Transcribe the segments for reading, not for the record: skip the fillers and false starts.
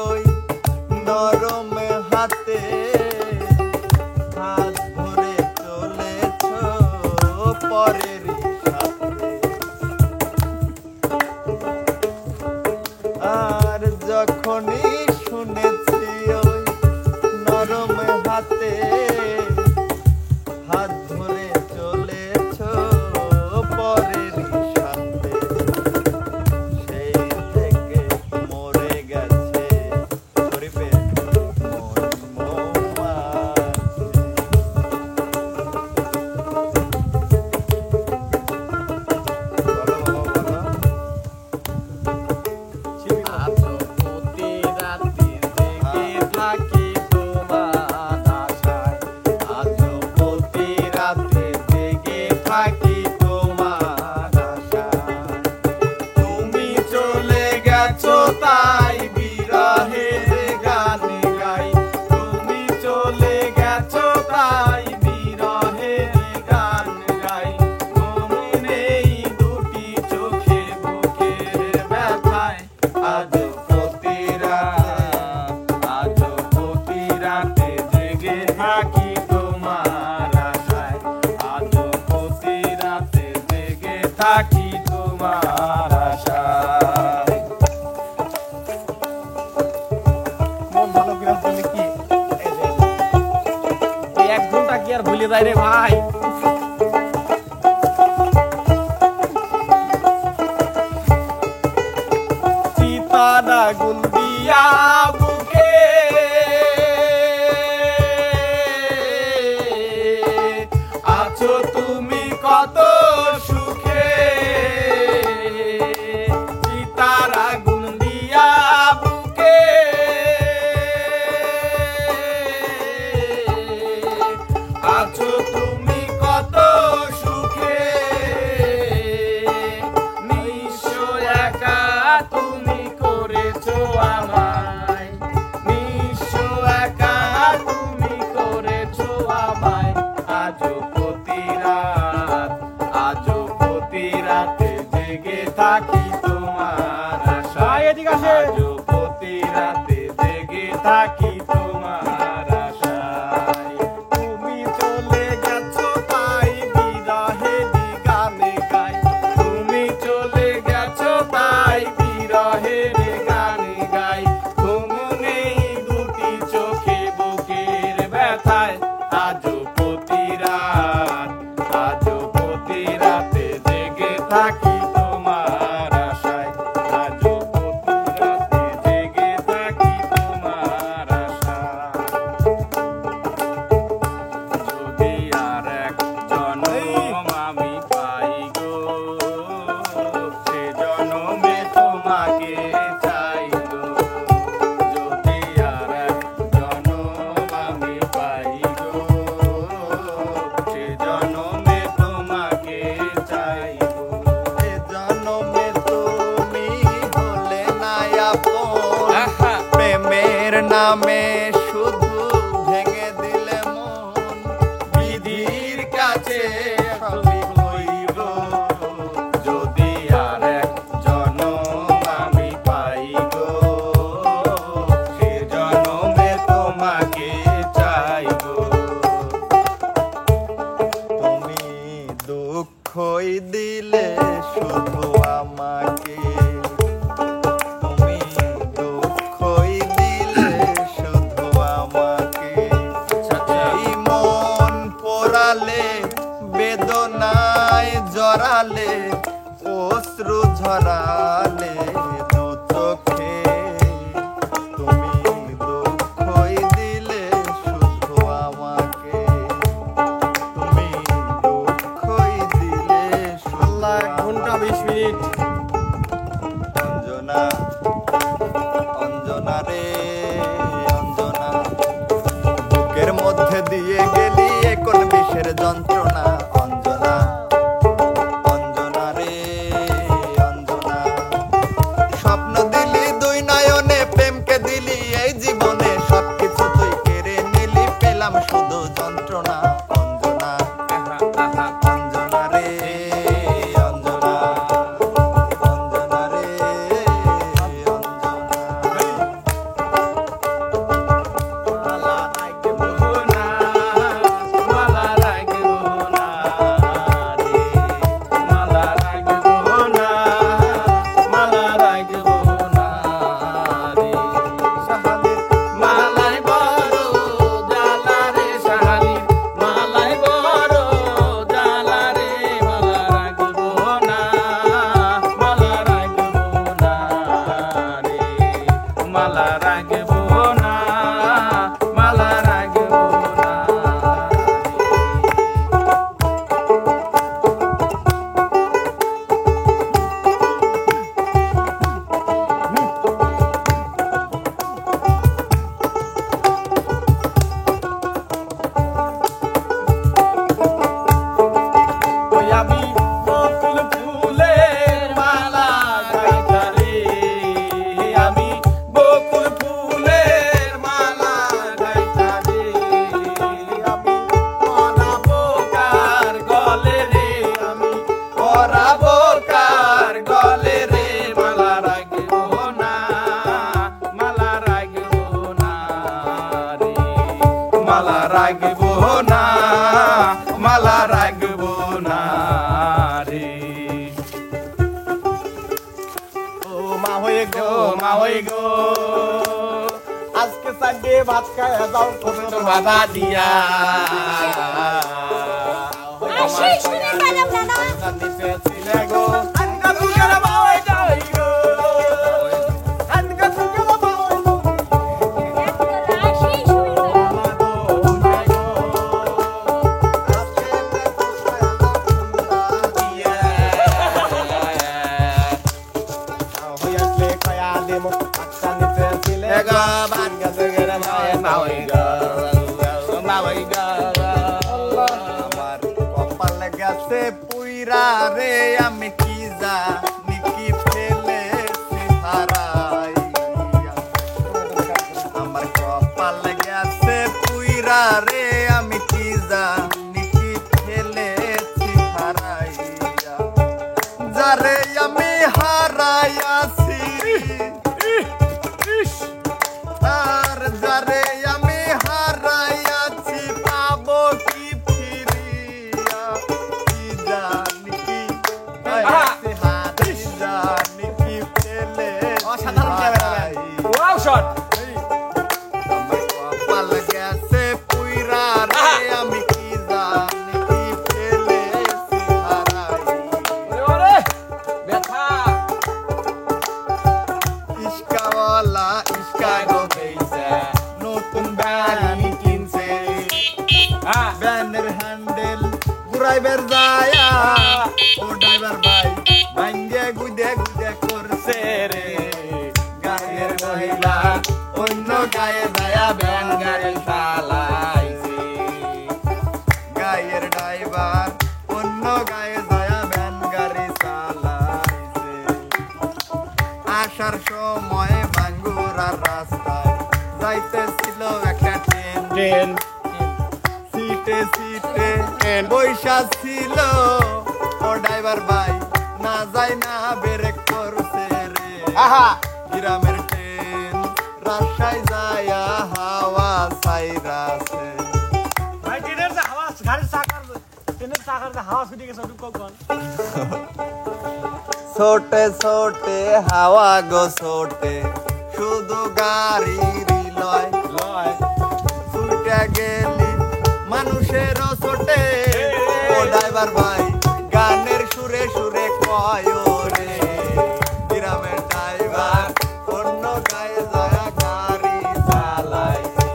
ওই নরম হাতে, হাত ধরে চলেছ পরের সাথে। আর যখনই শুনেছি ওই নরম হাতে, হাত ধরে চলেছ পরের সাথে, সেই থেকে মরে গেছে শরীফে মন মৌমাছি। বলো বাবা বলো। আজও প্রতি রাতে জেগে থাকি তোমার আশায়, আজও প্রতি রাতে জেগে থাকি তোমার আশায়। তুমি চলে গেছো তাই বিরহের গান গাই, তুমি চলে গেছো তাই বিরহের গান গাই। মনে নেই দুটি চোখে বুকের ব্যথায়, আজও প্রতি রাতে জেগে থাকি তোমার আশায়, আজও প্রতি রাতে জেগে থাকি তোমার আশায়। মন ভালো করার জন্য কি এই এক ঘন্টা কি আর ভুলে যায় রে ভাই? চিতার আগুন দিয়া বুকে আছো তুমি কত সুখে, চিতার আগুন দিয়া বুকে আছো তুমি কত সুখে। নিঃস্ব একা তুমি করেছো আমায়, নিঃস্ব একা তুমি করেছো আমায়। আজও প্রতি রাতে জেগে থাকি তোমার আশায়, আজও প্রতি রাতে জেগে থাকি তোমার আশায়। তুমি চলে গেছো তাই বিরহের গান গাই, তুমি চলে গেছো তাই বিরহের গান গাই। ঘুম নেই দুটি চোখে বুকের ব্যথায়, আজও প্রতি রাতে জেগে থাকি তোমার আশায়, আজও প্রতি রাতে জেগে থাকি তোমার আশায়। যদি আর এক জনম আমি পাই গো, সে জনমে তোমাকে চাই গো। যদি আর এক জনম আমি পাই গো, সে জনমে তোমাকে চাই গো। এ জনমে তুমি হলে না আপন, প্রেমের নামে শুধু ভেঙে দিলে মন। বিধির কাছে সবই হইব, যদি আর এক জনম আমি পাই গো, সে জনমে তোমাকে চাই গো। তুমি দুঃখই দিলে শুধু আমাকে, তুমি দুঃখই দিলে শুধু আমাকে। এই মন পোড়ালে বেদনায় জড়ালে, অশ্রু ঝরালে দু চোখে, তুমি দুঃখই দিলে শুধু আমাকে, তুমি দুঃখই দিলে শুধু 1 ঘন্টা 20 মিনিট। অঞ্জনা অঞ্জনা রে অঞ্জনা, বুকের মধ্যে দিয়ে গেলি কোন বিষের যন্ত্রণা। অঞ্জনা অঞ্জনা রে অঞ্জনা, স্বপ্ন দিলি দুই নয়নে, প্রেমকে দিলি এই জীবনে, সবকিছু তুই কেড়ে নিলি, পেলাম শুধু যন্ত্রণা। অঞ্জনা অঞ্জনা রে অঞ্জনা, অঞ্জনা রে অঞ্জনা। রাখবো না, মালা রাখবো না রে। ও মা হয়ে গো, মা হয়ে গো, আজকে সাইডে ভাত খায় যাও তোর বাধা দিয়া আসিস শুনে পেলাম না না নিচে ছিলে গো। আনকা তুকের মা হয়ে যাই গো, আনকা তুকের মা হয়ে যাও আসিস শুনে পেলাম মা গো মা গো, আজকে দিয়া হয়ে আসলে খায়া দেমো আজকা নিতে ছিলে গো, গো, আনকা তুকের মা হয়ে গো, মা হয়ে গো। আমার কপাল গেছে পুইরা রে, আমি কি জানি কি ফেলেছি হারাইয়া। আমার কপাল গেছে পুইরা রে, আমি কি জানি কি ফেলেছি হারাইয়া। যারে আমি হারাইয়াছি আর যারে আমি হারাইয়াছি, পাবো কি ফিরিয়া। কি জানি কি হয়েছে হাতে, জানি কি ফেলেছি অসাধারণ ক্যামেরাম্যান। হারাইয়া। Wow shot. আমার কপাল গেছে পুইরা রে, আমি কি জানি কি ফেলেছি হারাইয়া। ওরে ব্যথা ইস্কাওয়ালা ইস্কা গো পেইছে, নতুন গাড়ি কিনছে, ব্যানের হ্যান্ডেল ঘুরাইবার যায়া, ও ড্রাইভার ভাই ভাঙ্গে গুদে গুদে করছে রে। গায়ের মহিলা অন্য গায়ে যায়া ব্যান গাড়ি চালাইছে, গায়ের ড্রাইভার অন্য গায়ে যায়া ব্যান গাড়ি চালাইছে। আসার সময় বাঙ্গুরার রাস্তায় যাইতেছিল একটা ট্রেন, সিটে সিটে বৈশা ছিল, ও ড্রাইভার ভাই না যায় না ব্রেক করছে রে। আহা গ্রামের ট্রেন রাজশাহী যায়া হাওয়া ছাইরাছে। ভাই ট্রেনের যে হাওয়া ট্রেনের চাকার যে হাওয়া ছুটে গেছে ওটুকু কোন ছোটে ছোটে হাওয়া গো ছোটে, শুধু গাড়ির লয় লয় ছুটে গেলি মানুষেরও ছোটে, ও ড্রাইভার ভাই গানের সুরে সুরে কয় রে। গ্রামের ড্রাইভার অন্য গায়ে যায় গাড়ি চালাইছে।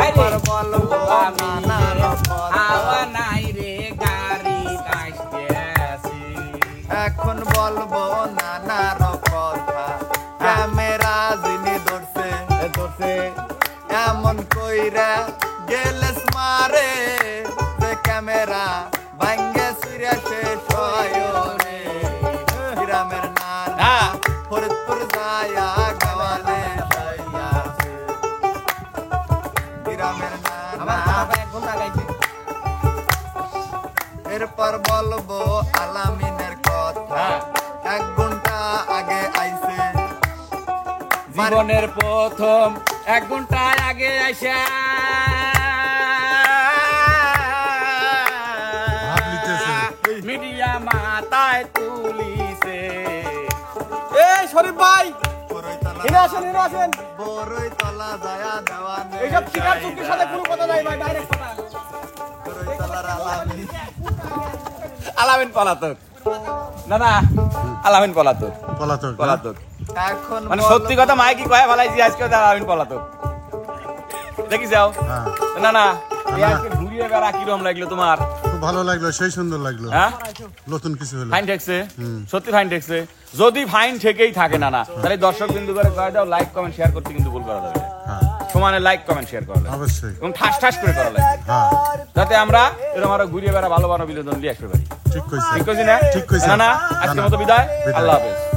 এরপর বলবো নানার হাওয়া কথা, নাই রে গাড়ি কাশতে আসি। এখন বলবো নানার কথা। ক্যামেরা যিনি ধরছে ধরছে এমন কইরা গেলেস মারে, যে ক্যামেরা ভাঙ্গে সিরে শেষ হয় রে। গ্রামের নানা ফরিদপুর যায়া গাওয়ালে যাইয়াছে। গ্রামের নানা এরপর বলবো আলামিনের কথা। 1 ঘন্টা আগে আইছে, জীবনের প্রথম 1 ঘন্টা আগে আইসা মিডিয়া মাথায় তুলিছে। এই শরীফ ভাই বড়ইতলা এনে আসেন বড়ইতলা যায়া দেওয়ানে এইসব শিকার চুক্তির সাথে কোনো কথা নাই ভাই ডাইরেক্ট কথা বড়ইতলার আলামিন আলামিন পলাতক, না না আলামিন পলাতক, পলাতক পলাতক এখন মানে সত্যি কথা মাইকি কয়ে ফেলাইছি আজকে আলামিন পলাতক। দেখি যাও হ্যাঁ না না এই আজকে ঘুরিয়ে বেড়া কিরম লাগলো তোমার? খুব ভালো লাগলো, সেই সুন্দর লাগলো, হ্যাঁ নতুন কিছু হলো। ফাইন ঠেকছে, সত্যি ফাইন ঠেকছে। যদি ফাইন ঠেকেই থাকে না না তাহলে দর্শক বিন্দু করে কয়ে দাও, লাইক কমেন্ট শেয়ার করতে কিন্তু ভুল করা যাবে না। হ্যাঁ সমানে লাইক কমেন্ট শেয়ার করা লাগবে অবশ্যই, এবং ঠাস ঠাস করে করা লাগবে, হ্যাঁ যাতে আমরা এরকম আরো ঘুরিয়ে বেড়া ভালো ভালো বিনোদন দিয়ে আসতে পারি। ঠিক কইছে, ঠিক কইছি না? ঠিক কইছে। না না আজকের মতো বিদায়, বিদায়। আল্লাহ হাফেজ।